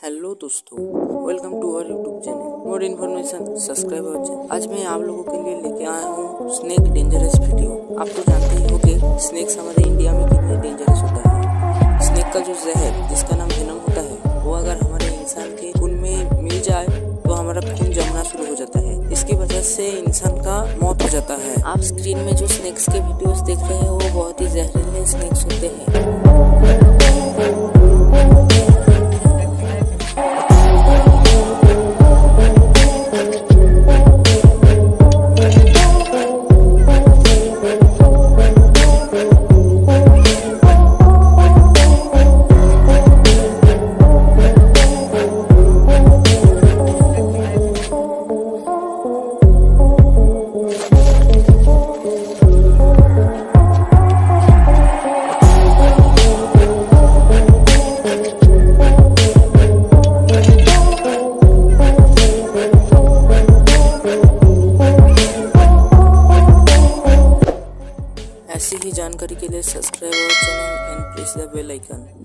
Hello दोस्तों, welcome to our YouTube channel. More information subscribe our channel. आज मैं आप लोगों के लिए लेके आया हूँ स्नेक डेंजरस वीडियो। आप तो जानते ही हो कि स्नेक्स हमारे इंडिया में कितने डेंजरस होता है। स्नेक का जो जहर जिसका नाम वेनम होता है, वो अगर हमारे इंसान के खून में मिल जाए तो हमारा खून जमना शुरू हो जाता है। इसकी वजह से इंसान का मौत हो जाता है। आप स्क्रीन में जो स्नेक्स के वीडियोस देख रहे हैं वो बहुत ही जहरीले स्नेक्स होते हैं। ऐसी ही जानकारी के लिए subscribe our channel and press the bell icon.